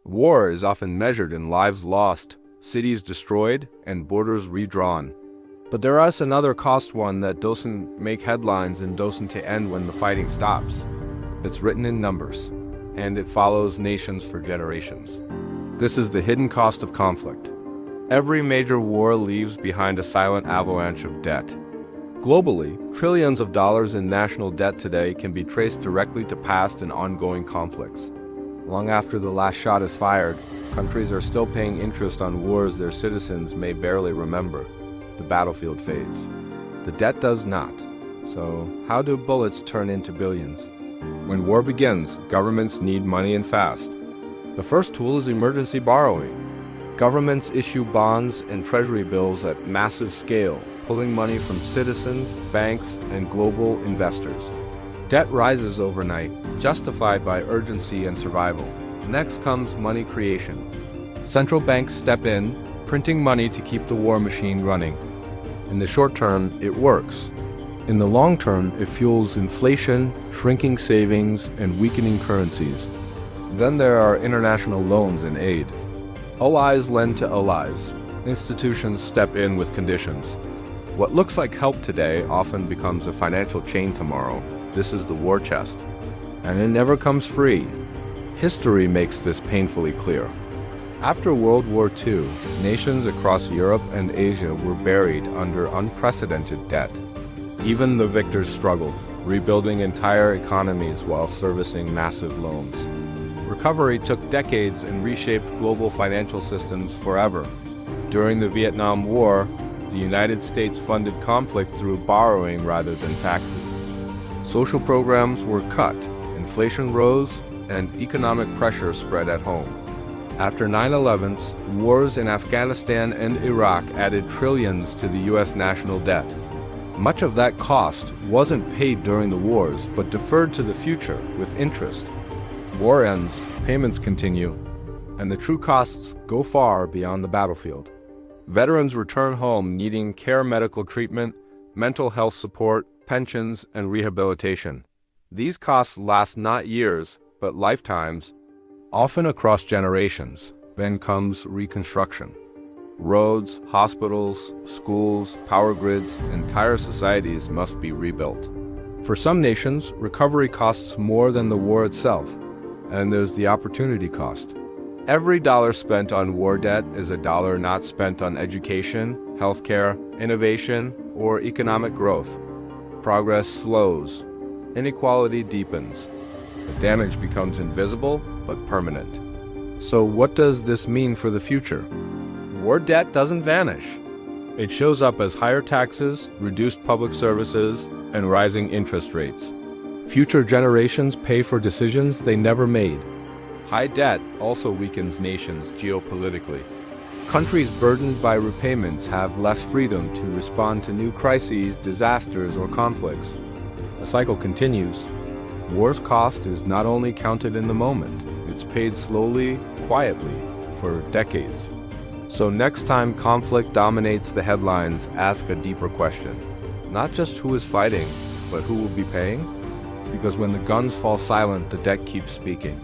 War is often measured in lives lost, cities destroyed, and borders redrawn. But there is another cost, one that doesn't make headlines and doesn't end when the fighting stops. It's written in numbers, and it follows nations for generations. This is the hidden cost of conflict. Every major war leaves behind a silent avalanche of debt. Globally, trillions of dollars in national debt today can be traced directly to past and ongoing conflicts. Long after the last shot is fired, countries are still paying interest on wars their citizens may barely remember. The battlefield fades. The debt does not. So, how do bullets turn into billions? When war begins, governments need money and fast. The first tool is emergency borrowing. Governments issue bonds and treasury bills at massive scale, pulling money from citizens, banks, and global investors. Debt rises overnight, justified by urgency and survival. Next comes money creation. Central banks step in, printing money to keep the war machine running. In the short term, it works. In the long term, it fuels inflation, shrinking savings, and weakening currencies. Then there are international loans and aid. Allies lend to allies. Institutions step in with conditions. What looks like help today often becomes a financial chain tomorrow. This is the war chest. And it never comes free. History makes this painfully clear. After World War II, nations across Europe and Asia were buried under unprecedented debt. Even the victors struggled, rebuilding entire economies while servicing massive loans. Recovery took decades and reshaped global financial systems forever. During the Vietnam War, the United States funded conflict through borrowing rather than taxes. Social programs were cut, inflation rose, and economic pressure spread at home. After 9/11's, wars in Afghanistan and Iraq added trillions to the U.S. national debt. Much of that cost wasn't paid during the wars, but deferred to the future with interest. War ends, payments continue, and the true costs go far beyond the battlefield. Veterans return home needing care, medical treatment, mental health support, pensions, and rehabilitation. These costs last not years, but lifetimes, often across generations. Then comes reconstruction. Roads, hospitals, schools, power grids, entire societies must be rebuilt. For some nations, recovery costs more than the war itself, and there's the opportunity cost. Every dollar spent on war debt is a dollar not spent on education, healthcare, innovation, or economic growth. Progress slows. Inequality deepens. The damage becomes invisible but permanent. So what does this mean for the future? War debt doesn't vanish. It shows up as higher taxes, reduced public services, and rising interest rates. Future generations pay for decisions they never made. High debt also weakens nations geopolitically. Countries burdened by repayments have less freedom to respond to new crises, disasters, or conflicts. The cycle continues. War's cost is not only counted in the moment, it's paid slowly, quietly, for decades. So next time conflict dominates the headlines, ask a deeper question. Not just who is fighting, but who will be paying? Because when the guns fall silent, the debt keeps speaking.